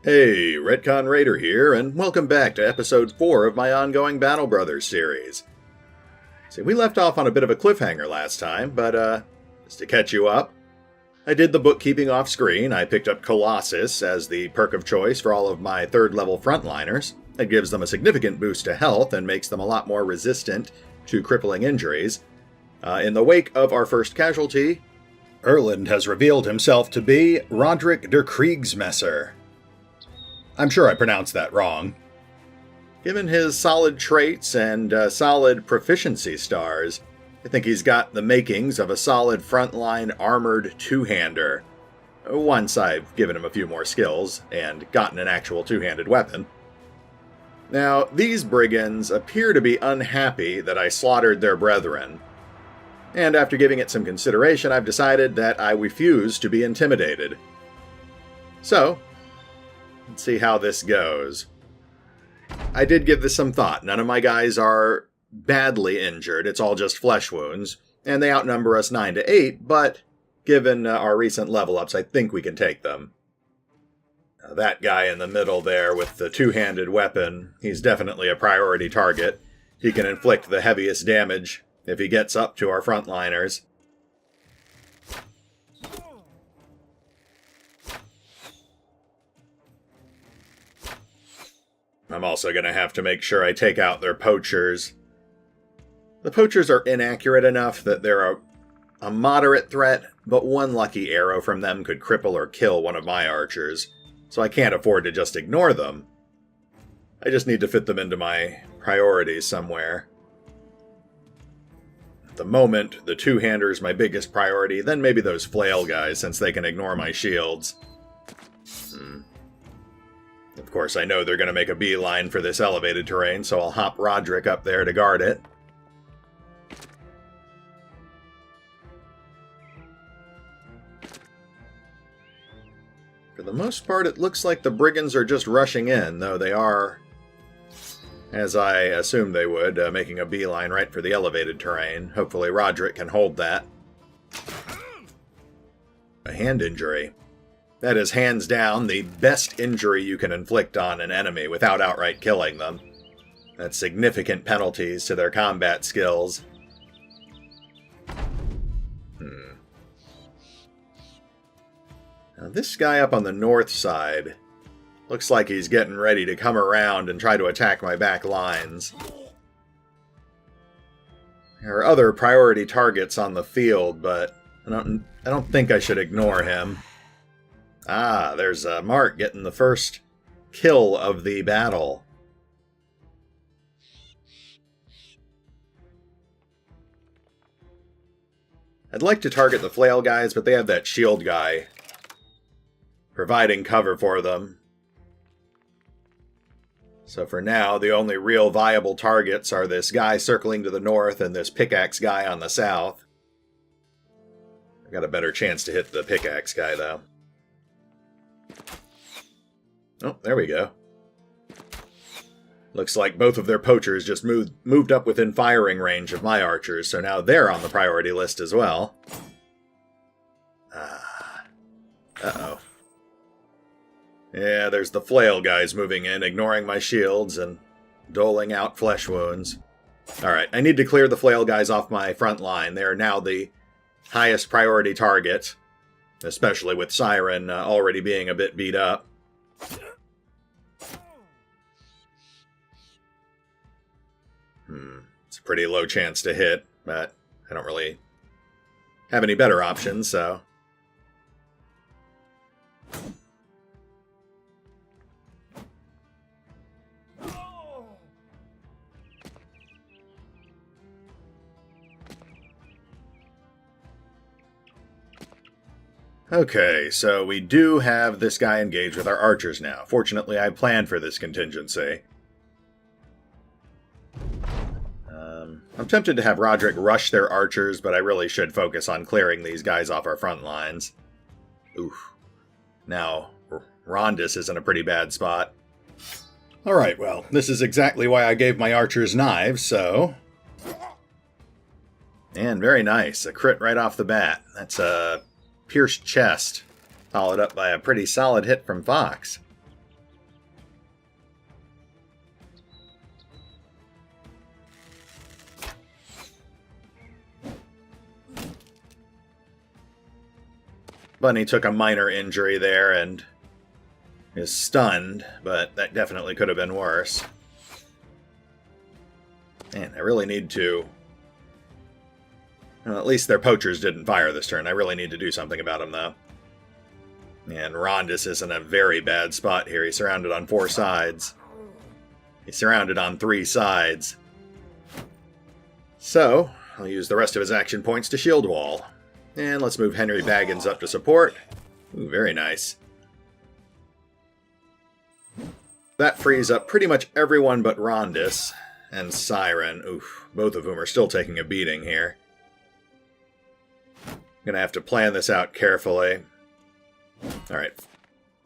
Hey, Retcon Raider here, and welcome back to episode 4 of my ongoing Battle Brothers series. See, we left off on a bit of a cliffhanger last time, but just to catch you up, I did the bookkeeping off screen. I picked up Colossus as the perk of choice for all of my 3rd level frontliners. It gives them a significant boost to health and makes them a lot more resistant to crippling injuries. In the wake of our first casualty, Erland has revealed himself to be Roderick der Kriegsmesser. I'm sure I pronounced that wrong. Given his solid traits and solid proficiency stars, I think he's got the makings of a solid frontline armored two-hander. Once I've given him a few more skills and gotten an actual two-handed weapon. Now, these brigands appear to be unhappy that I slaughtered their brethren. And after giving it some consideration, I've decided that I refuse to be intimidated. So, let's see how this goes. I did give this some thought. None of my guys are badly injured. It's all just flesh wounds. And they outnumber us 9 to 8, but given our recent level ups, I think we can take them. Now, that guy in the middle there with the two-handed weapon, he's definitely a priority target. He can inflict the heaviest damage if he gets up to our frontliners. I'm also going to have to make sure I take out their poachers. The poachers are inaccurate enough that they're a moderate threat, but one lucky arrow from them could cripple or kill one of my archers, so I can't afford to just ignore them. I just need to fit them into my priorities somewhere. At the moment, the two-hander is my biggest priority, then maybe those flail guys, since they can ignore my shields. Of course, I know they're going to make a beeline for this elevated terrain, so I'll hop Roderick up there to guard it. For the most part, it looks like the brigands are just rushing in, though they are, as I assumed they would, making a beeline right for the elevated terrain. Hopefully Roderick can hold that. A hand injury. That is hands down the best injury you can inflict on an enemy without outright killing them. That's significant penalties to their combat skills. Now this guy up on the north side looks like he's getting ready to come around and try to attack my back lines. There are other priority targets on the field, but I don't think I should ignore him. Ah, there's Mark getting the first kill of the battle. I'd like to target the flail guys, but they have that shield guy providing cover for them. So for now, the only real viable targets are this guy circling to the north and this pickaxe guy on the south. I got a better chance to hit the pickaxe guy, though. Oh, there we go. Looks like both of their poachers just moved up within firing range of my archers, so now they're on the priority list as well. Uh-oh. Yeah, there's the flail guys moving in, ignoring my shields and doling out flesh wounds. Alright, I need to clear the flail guys off my front line. They are now the highest priority target, especially with Siren already being a bit beat up. It's a pretty low chance to hit, but I don't really have any better options, so... Okay, so we do have this guy engaged with our archers now. Fortunately, I planned for this contingency. I'm tempted to have Roderick rush their archers, but I really should focus on clearing these guys off our front lines. Oof. Now, Rondis is in a pretty bad spot. Alright, well, this is exactly why I gave my archers knives, so... And very nice, a crit right off the bat. That's a pierced chest, followed up by a pretty solid hit from Fox. Bunny took a minor injury there and is stunned, but that definitely could have been worse. Man, I really need to... Well, at least their poachers didn't fire this turn. I really need to do something about them, though. And Rondis is in a very bad spot here. He's surrounded on 4 sides. He's surrounded on 3 sides. So, I'll use the rest of his action points to shield wall. And let's move Henry Baggins up to support. Ooh, very nice. That frees up pretty much everyone but Rondis and Siren. Oof, both of whom are still taking a beating here. I'm going to have to plan this out carefully. Alright.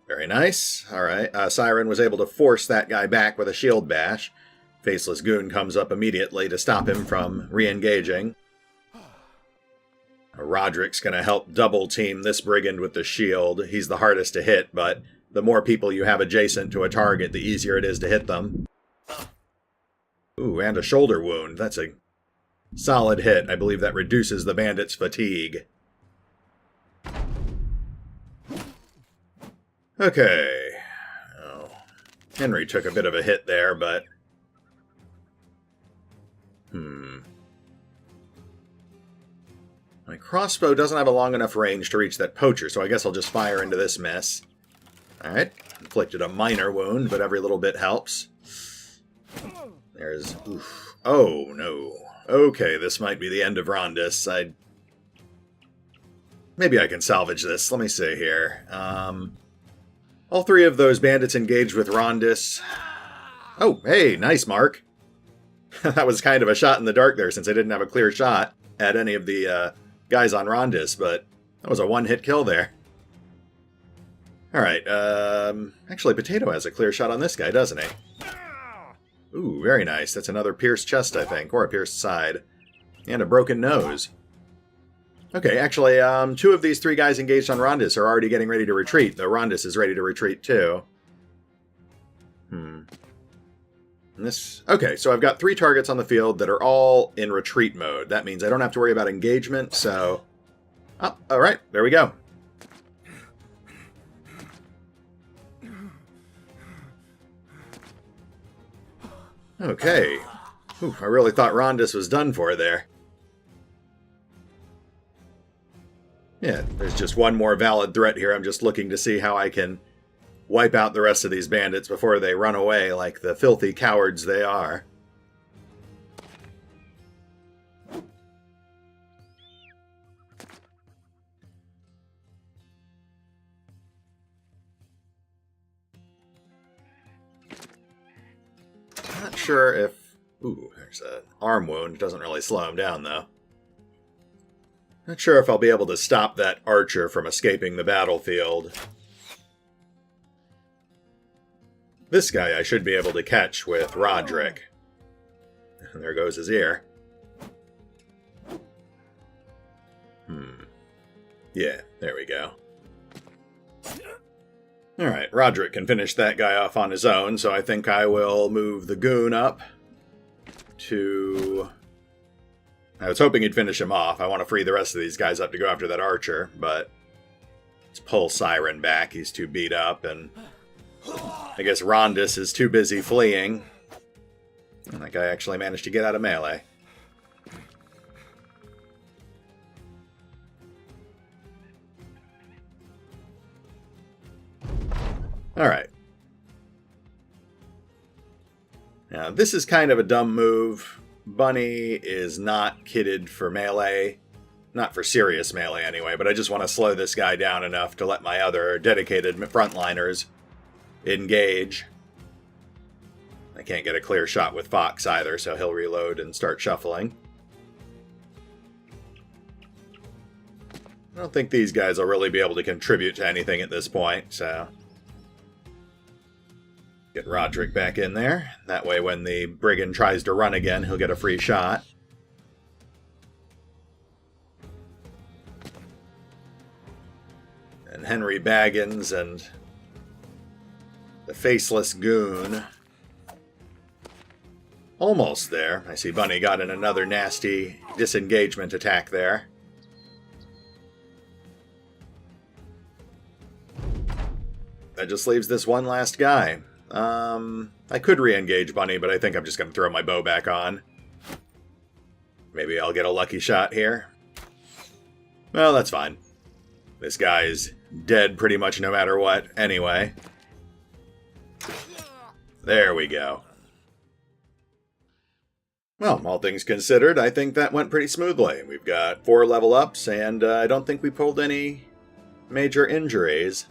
Very nice. Alright. Siren was able to force that guy back with a shield bash. Faceless Goon comes up immediately to stop him from re-engaging. Roderick's going to help double-team this brigand with the shield. He's the hardest to hit, but the more people you have adjacent to a target, the easier it is to hit them. Ooh, and a shoulder wound. That's a solid hit. I believe that reduces the bandit's fatigue. Okay. Oh, Henry took a bit of a hit there, but... My crossbow doesn't have a long enough range to reach that poacher, so I guess I'll just fire into this mess. Alright. Inflicted a minor wound, but every little bit helps. There's... Oof. Oh, no. Okay, this might be the end of Rondis. Maybe I can salvage this. Let me see here. All 3 of those bandits engaged with Rondis. Oh, hey, nice, Mark. That was kind of a shot in the dark there, since I didn't have a clear shot at any of the guys on Rondis, but that was a one-hit kill there. Alright, actually, Potato has a clear shot on this guy, doesn't he? Ooh, very nice. That's another pierced chest, I think, or a pierced side. And a broken nose. Okay, actually, 2 of these 3 guys engaged on Rondis are already getting ready to retreat, though Rondis is ready to retreat too. Okay, so I've got 3 targets on the field that are all in retreat mode. That means I don't have to worry about engagement, so... Oh, alright, there we go. Okay. Ooh, I really thought Rondis was done for there. Yeah, there's just one more valid threat here. I'm just looking to see how I can wipe out the rest of these bandits before they run away like the filthy cowards they are. Not sure if... Ooh, there's an arm wound. It doesn't really slow him down, though. Not sure if I'll be able to stop that archer from escaping the battlefield. This guy I should be able to catch with Roderick. And there goes his ear. Yeah, there we go. Alright, Roderick can finish that guy off on his own, so I think I will move the goon up to... I was hoping he'd finish him off. I want to free the rest of these guys up to go after that archer, but let's pull Siren back. He's too beat up, and I guess Rondis is too busy fleeing. And that guy actually managed to get out of melee. Alright. Now, this is kind of a dumb move. Bunny is not kitted for melee. Not for serious melee, anyway, but I just want to slow this guy down enough to let my other dedicated frontliners engage. I can't get a clear shot with Fox either, so he'll reload and start shuffling. I don't think these guys will really be able to contribute to anything at this point, so... Get Roderick back in there. That way when the brigand tries to run again, he'll get a free shot. And Henry Baggins and the Faceless Goon. Almost there. I see Bunny got in another nasty disengagement attack there. that just leaves this one last guy. I could re-engage Bunny, but I think I'm just going to throw my bow back on. Maybe I'll get a lucky shot here. Well, that's fine. This guy's dead pretty much no matter what, anyway. There we go. Well, all things considered, I think that went pretty smoothly. We've got 4 level ups, and I don't think we pulled any major injuries.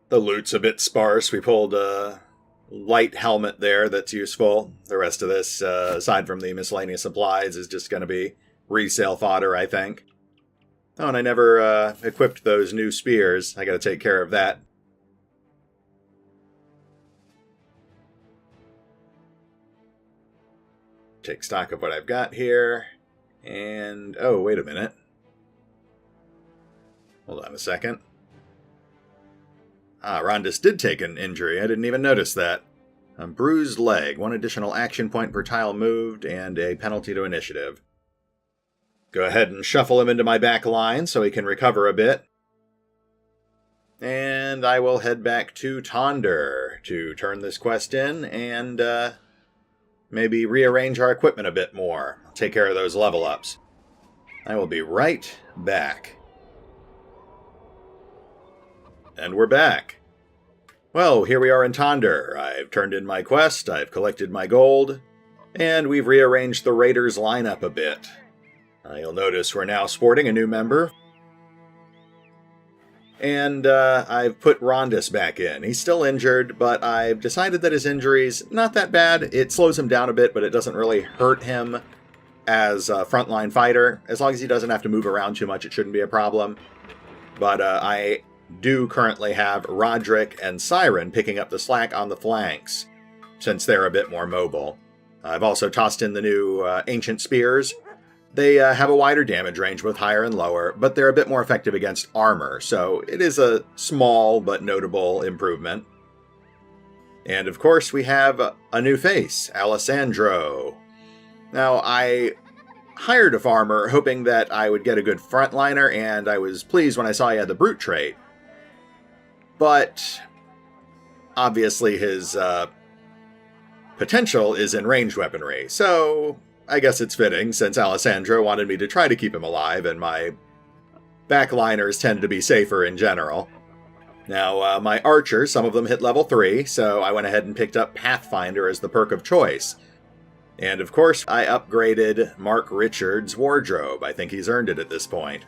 The loot's a bit sparse. We pulled a light helmet there that's useful. The rest of this, aside from the miscellaneous supplies, is just going to be resale fodder, I think. Oh, and I never equipped those new spears. I got to take care of that. Take stock of what I've got here. And, oh, wait a minute. Hold on a second. Ah, Rondis did take an injury. I didn't even notice that. A bruised leg, 1 additional action point per tile moved, and a penalty to initiative. Go ahead and shuffle him into my back line so he can recover a bit. And I will head back to Tonder to turn this quest in and maybe rearrange our equipment a bit more. I'll take care of those level ups. I will be right back. And we're back. Well, here we are in Tonder. I've turned in my quest, I've collected my gold, and we've rearranged the Raiders lineup a bit. You'll notice we're now sporting a new member. And I've put Rondis back in. He's still injured, but I've decided that his injury's not that bad. It slows him down a bit, but it doesn't really hurt him as a frontline fighter. As long as he doesn't have to move around too much, it shouldn't be a problem. But I do currently have Roderick and Siren picking up the slack on the flanks, since they're a bit more mobile. I've also tossed in the new Ancient Spears. They have a wider damage range, both higher and lower, but they're a bit more effective against armor, so it is a small but notable improvement. And of course, we have a new face, Alessandro. Now, I hired a farmer hoping that I would get a good frontliner, and I was pleased when I saw he had the brute trait. But obviously his potential is in ranged weaponry, so I guess it's fitting, since Alessandro wanted me to try to keep him alive, and my backliners tend to be safer in general. Now, my archers, some of them hit level 3, so I went ahead and picked up Pathfinder as the perk of choice. And of course, I upgraded Mark Richards' wardrobe. I think he's earned it at this point.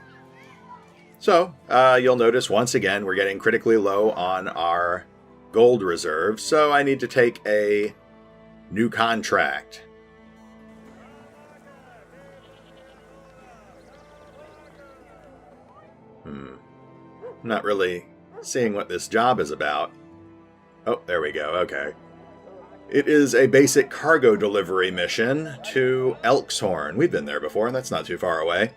So, you'll notice once again we're getting critically low on our gold reserve, so I need to take a new contract. Not really seeing what this job is about. Oh, there we go, okay. It is a basic cargo delivery mission to Elkshorn. We've been there before, and that's not too far away.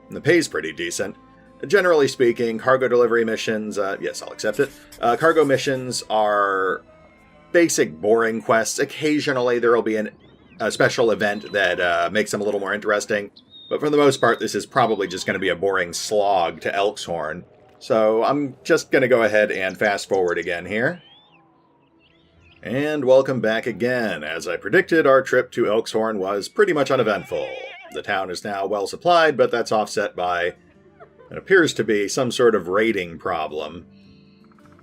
And the pay's pretty decent. Generally speaking, cargo delivery missions, yes, I'll accept it. Cargo missions are basic boring quests. Occasionally there will be a special event that makes them a little more interesting. But for the most part, this is probably just going to be a boring slog to Elkshorn. So I'm just going to go ahead and fast forward again here. And welcome back again. As I predicted, our trip to Elkshorn was pretty much uneventful. The town is now well supplied, but that's offset by what appears to be some sort of raiding problem.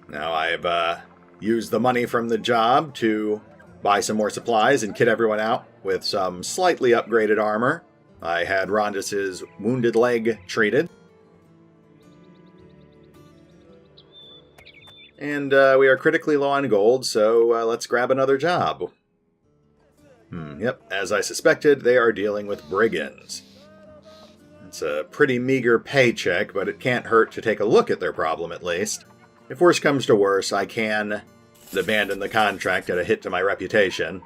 Now I've used the money from the job to buy some more supplies and kit everyone out with some slightly upgraded armor. I had Rondis' wounded leg treated. And we are critically low on gold, so let's grab another job. Yep, as I suspected, they are dealing with brigands. It's a pretty meager paycheck, but it can't hurt to take a look at their problem at least. If worse comes to worse, I can abandon the contract at a hit to my reputation.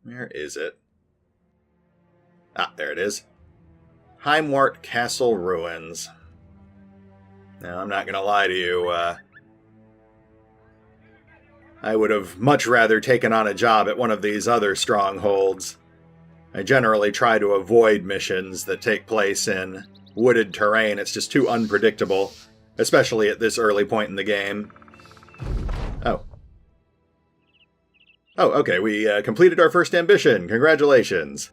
Where is it? Ah, there it is. Heimwart Castle Ruins. Now, I'm not going to lie to you, I would have much rather taken on a job at one of these other strongholds. I generally try to avoid missions that take place in wooded terrain. It's just too unpredictable, especially at this early point in the game. Oh. Oh, okay, we completed our first ambition. Congratulations.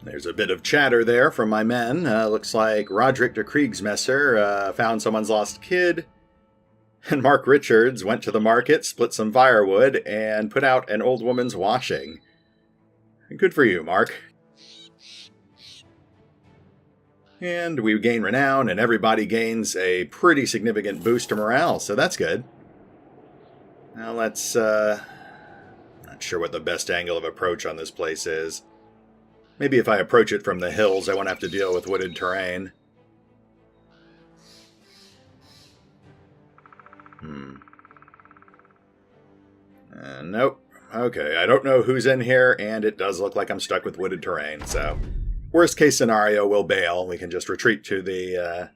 There's a bit of chatter there from my men. Looks like Roderick de Kriegsmesser found someone's lost kid. And Mark Richards went to the market, split some firewood, and put out an old woman's washing. Good for you, Mark. And we gain renown, and everybody gains a pretty significant boost to morale, so that's good. Now let's, not sure what the best angle of approach on this place is. Maybe if I approach it from the hills, I won't have to deal with wooded terrain. Nope. Okay, I don't know who's in here, and it does look like I'm stuck with wooded terrain, so... Worst case scenario, we'll bail. We can just retreat to the,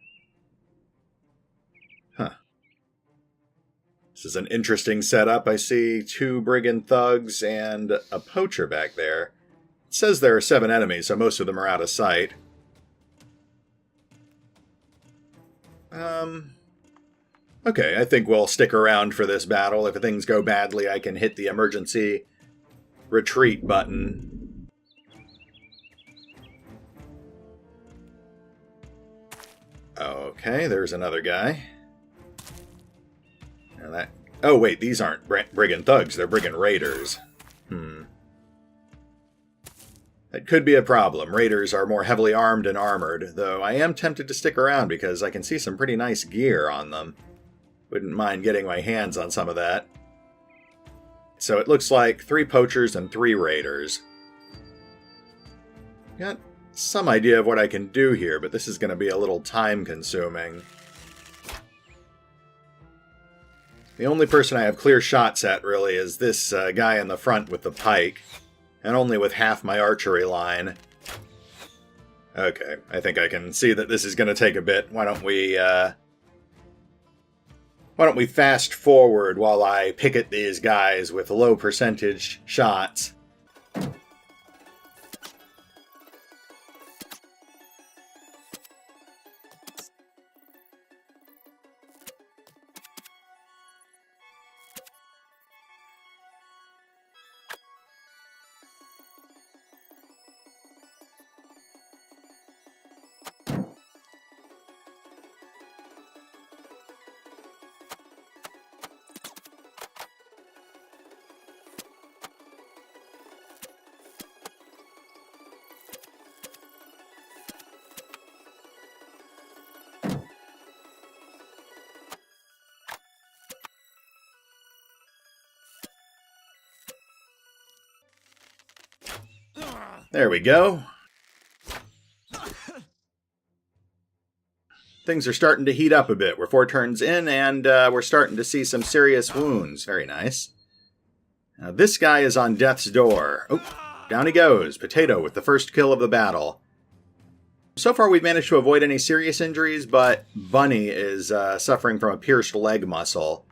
This is an interesting setup. I see 2 brigand thugs and a poacher back there. It says there are 7 enemies, so most of them are out of sight. Okay, I think we'll stick around for this battle. If things go badly, I can hit the emergency retreat button. Okay, there's another guy. Now that... Oh, wait, these aren't brigand thugs. They're brigand raiders. That could be a problem. Raiders are more heavily armed and armored, though I am tempted to stick around because I can see some pretty nice gear on them. Wouldn't mind getting my hands on some of that. So it looks like 3 poachers and 3 raiders. Got some idea of what I can do here, but this is going to be a little time-consuming. The only person I have clear shots at, really, is this guy in the front with the pike, and only with half my archery line. Okay, I think I can see that this is going to take a bit. Why don't we fast forward while I picket these guys with low percentage shots? There we go. Things are starting to heat up a bit. We're 4 turns in, and we're starting to see some serious wounds. Very nice. Now, this guy is on death's door. Oh, down he goes. Potato with the first kill of the battle. So far, we've managed to avoid any serious injuries, but Bunny is suffering from a pierced leg muscle.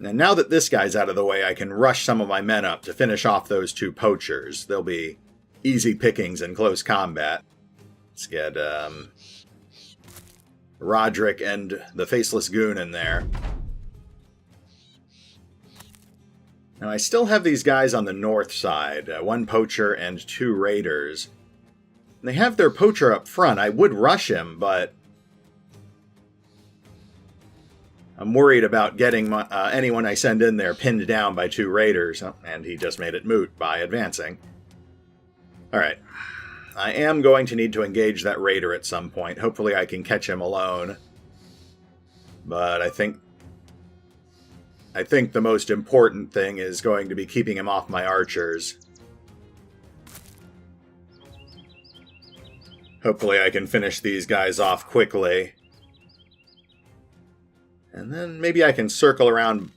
Now that this guy's out of the way, I can rush some of my men up to finish off those 2 poachers. They'll be easy pickings in close combat. Let's get Roderick and the Faceless Goon in there. Now, I still have these guys on the north side. 1 poacher and 2 raiders. They have their poacher up front. I would rush him, but I'm worried about getting anyone I send in there pinned down by 2 raiders. Oh, and he just made it moot by advancing. Alright. I am going to need to engage that raider at some point. Hopefully I can catch him alone. But I think the most important thing is going to be keeping him off my archers. Hopefully I can finish these guys off quickly. And then maybe I can circle around...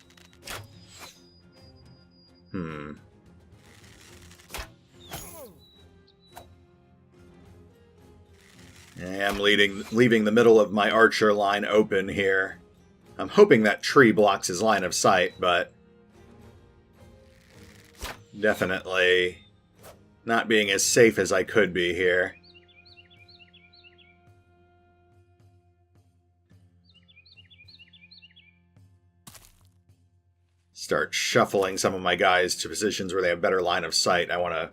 I am leaving the middle of my archer line open here. I'm hoping that tree blocks his line of sight, but definitely not being as safe as I could be here. Start shuffling some of my guys to positions where they have better line of sight. I want to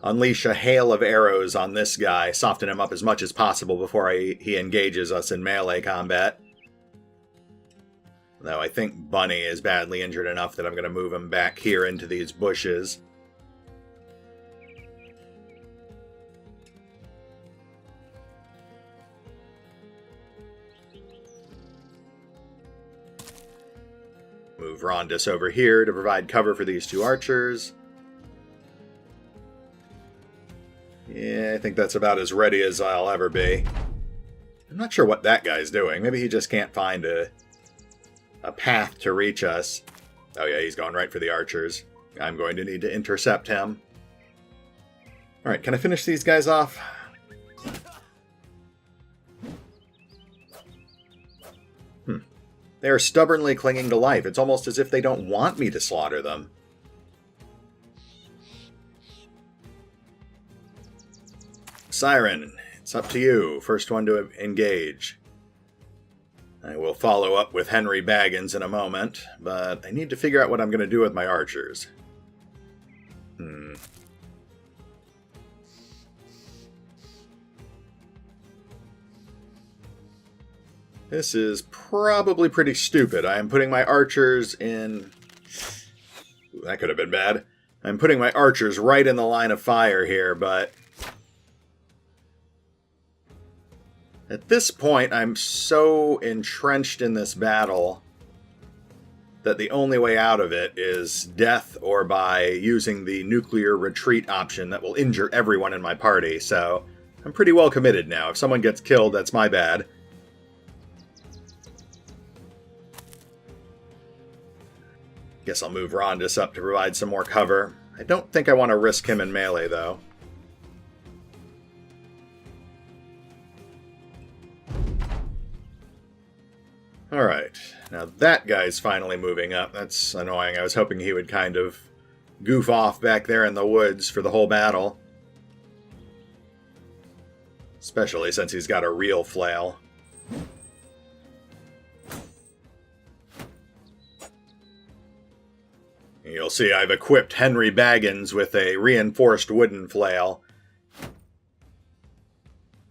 unleash a hail of arrows on this guy, soften him up as much as possible before he engages us in melee combat. Though I think Bunny is badly injured enough that I'm going to move him back here into these bushes. Move Rondus over here to provide cover for these two archers. Yeah, I think that's about as ready as I'll ever be. I'm not sure what that guy's doing. Maybe he just can't find a path to reach us. Oh yeah, he's going right for the archers. I'm going to need to intercept him. Alright, can I finish these guys off? They are stubbornly clinging to life. It's almost as if they don't want me to slaughter them. Siren, it's up to you. First one to engage. I will follow up with Henry Baggins in a moment, but I need to figure out what I'm going to do with my archers. This is probably pretty stupid. I am putting my archers in... Ooh, that could have been bad. I'm putting my archers right in the line of fire here, but... At this point, I'm so entrenched in this battle that the only way out of it is death or by using the nuclear retreat option that will injure everyone in my party, so I'm pretty well committed now. If someone gets killed, that's my bad. Guess I'll move Rondus up to provide some more cover. I don't think I want to risk him in melee, though. Alright, now that guy's finally moving up. That's annoying. I was hoping he would kind of goof off back there in the woods for the whole battle. Especially since he's got a real flail. You'll see I've equipped Henry Baggins with a reinforced wooden flail.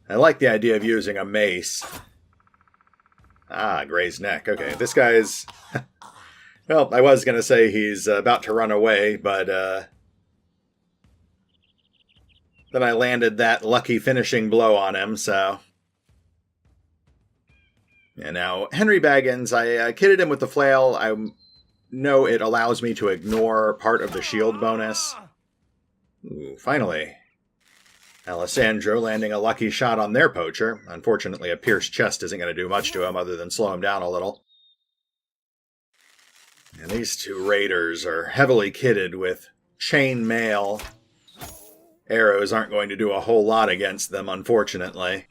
I like the idea of using a mace. Ah, grazed neck. Okay, this guy's... Well, I was going to say he's about to run away, but then I landed that lucky finishing blow on him, so... And now, Henry Baggins, I kitted him with the flail. I know it allows me to ignore part of the shield bonus. Ooh, finally. Alessandro landing a lucky shot on their poacher. Unfortunately, a pierced chest isn't going to do much to him other than slow him down a little. And these two raiders are heavily kitted with chain mail. Arrows aren't going to do a whole lot against them, unfortunately.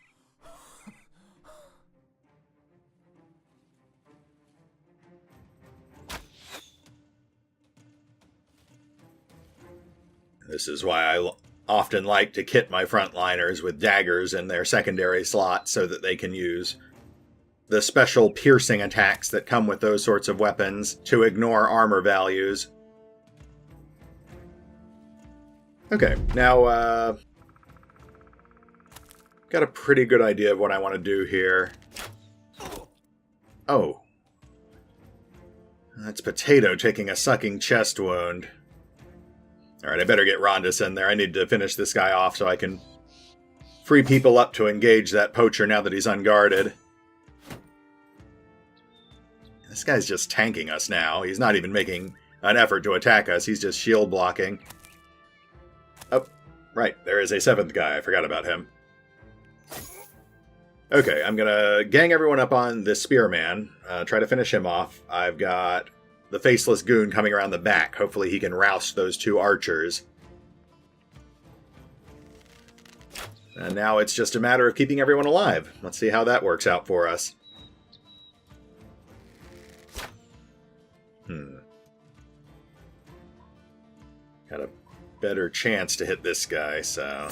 This is why I often like to kit my frontliners with daggers in their secondary slots so that they can use the special piercing attacks that come with those sorts of weapons to ignore armor values. Okay, now, got a pretty good idea of what I want to do here. Oh. That's Potato taking a sucking chest wound. Alright, I better get Rondus in there. I need to finish this guy off so I can free people up to engage that poacher now that he's unguarded. This guy's just tanking us now. He's not even making an effort to attack us. He's just shield blocking. Oh, right. There is a seventh guy. I forgot about him. Okay, I'm gonna gang everyone up on this spearman. Try to finish him off. I've got the faceless goon coming around the back. Hopefully he can roust those two archers. And now it's just a matter of keeping everyone alive. Let's see how that works out for us. Got a better chance to hit this guy, so...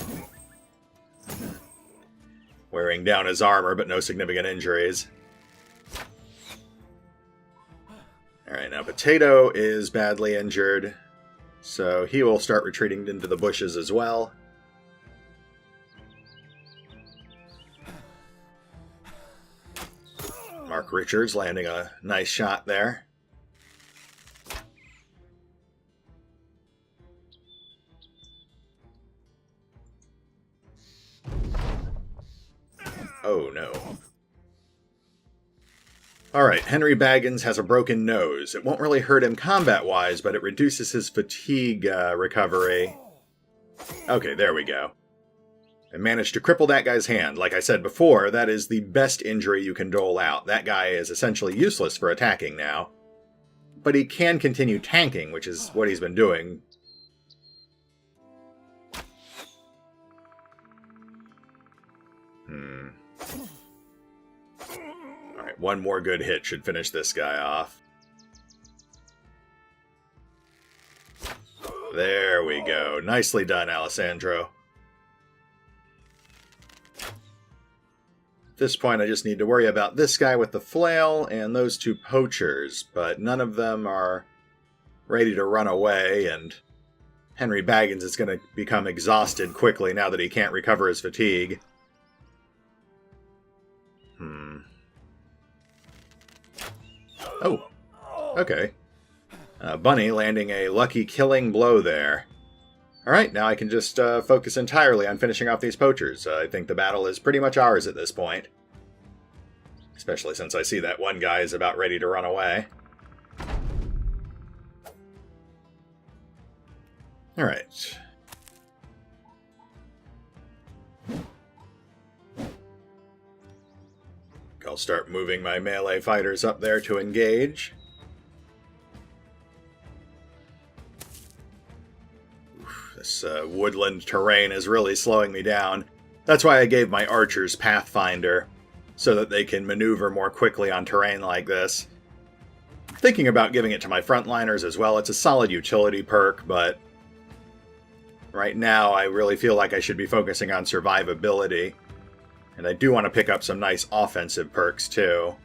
Wearing down his armor, but no significant injuries. Alright, now Potato is badly injured, so he will start retreating into the bushes as well. Mark Richards landing a nice shot there. Oh no. Alright, Henry Baggins has a broken nose. It won't really hurt him combat-wise, but it reduces his fatigue recovery. Okay, there we go. I managed to cripple that guy's hand. Like I said before, that is the best injury you can dole out. That guy is essentially useless for attacking now. But he can continue tanking, which is what he's been doing. Alright, one more good hit should finish this guy off. There we go. Nicely done, Alessandro. At this point, I just need to worry about this guy with the flail and those two poachers, but none of them are ready to run away, and Henry Baggins is going to become exhausted quickly now that he can't recover his fatigue. Oh, okay. Bunny landing a lucky killing blow there. Alright, now I can just focus entirely on finishing off these poachers. I think the battle is pretty much ours at this point. Especially since I see that one guy is about ready to run away. Alright. I'll start moving my melee fighters up there to engage. This woodland terrain is really slowing me down. That's why I gave my archers Pathfinder, so that they can maneuver more quickly on terrain like this. Thinking about giving it to my frontliners as well. It's a solid utility perk, but right now I really feel like I should be focusing on survivability. And I do want to pick up some nice offensive perks too.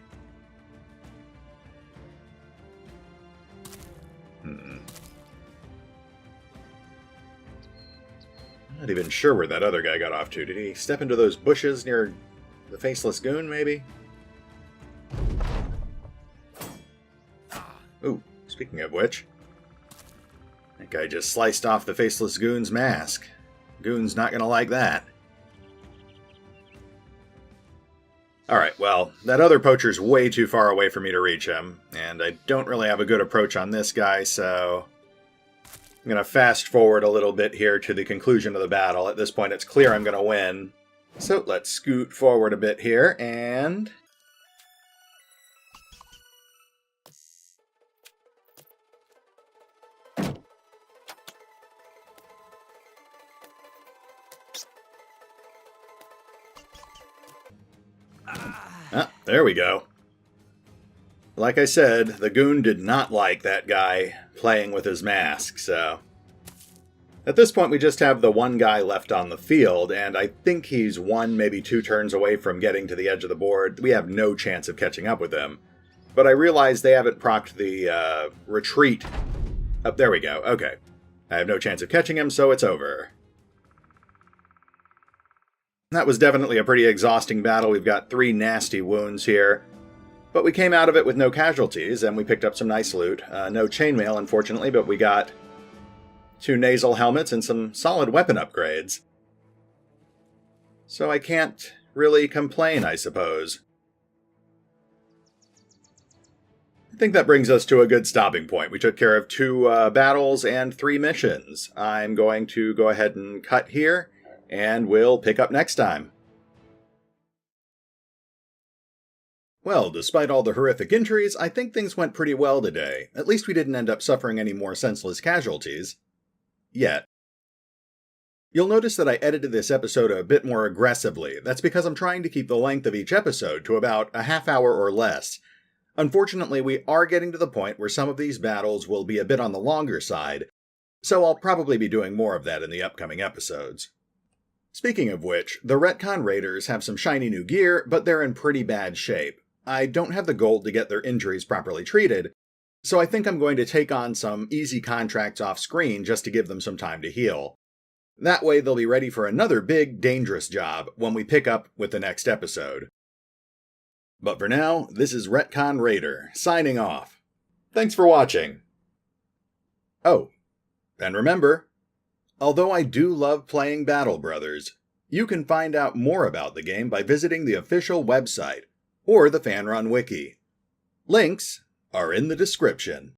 Not even sure where that other guy got off to. Did he step into those bushes near the Faceless Goon, maybe? Ooh, speaking of which, that guy just sliced off the Faceless Goon's mask. Goon's not gonna like that. Alright, well, that other poacher's way too far away for me to reach him, and I don't really have a good approach on this guy, so I'm going to fast forward a little bit here to the conclusion of the battle. At this point, it's clear I'm going to win. So let's scoot forward a bit here, and... Ah, there we go. Like I said, the goon did not like that guy playing with his mask, so... At this point, we just have the one guy left on the field, and I think he's one, maybe two turns away from getting to the edge of the board. We have no chance of catching up with him. But I realize they haven't procced the retreat. Oh, there we go. Okay. I have no chance of catching him, so it's over. That was definitely a pretty exhausting battle. We've got 3 nasty wounds here. But we came out of it with no casualties, and we picked up some nice loot. No chainmail, unfortunately, but we got 2 nasal helmets and some solid weapon upgrades. So I can't really complain, I suppose. I think that brings us to a good stopping point. We took care of 2 battles and 3 missions. I'm going to go ahead and cut here, and we'll pick up next time. Well, despite all the horrific injuries, I think things went pretty well today. At least we didn't end up suffering any more senseless casualties. Yet. You'll notice that I edited this episode a bit more aggressively. That's because I'm trying to keep the length of each episode to about a half hour or less. Unfortunately, we are getting to the point where some of these battles will be a bit on the longer side, so I'll probably be doing more of that in the upcoming episodes. Speaking of which, the Retcon Raiders have some shiny new gear, but they're in pretty bad shape. I don't have the gold to get their injuries properly treated, so I think I'm going to take on some easy contracts off screen just to give them some time to heal. That way they'll be ready for another big, dangerous job when we pick up with the next episode. But for now, this is Retcon Raider, signing off. Thanks for watching. Oh, and remember, although I do love playing Battle Brothers, you can find out more about the game by visiting the official website or the FanRun Wiki. Links are in the description.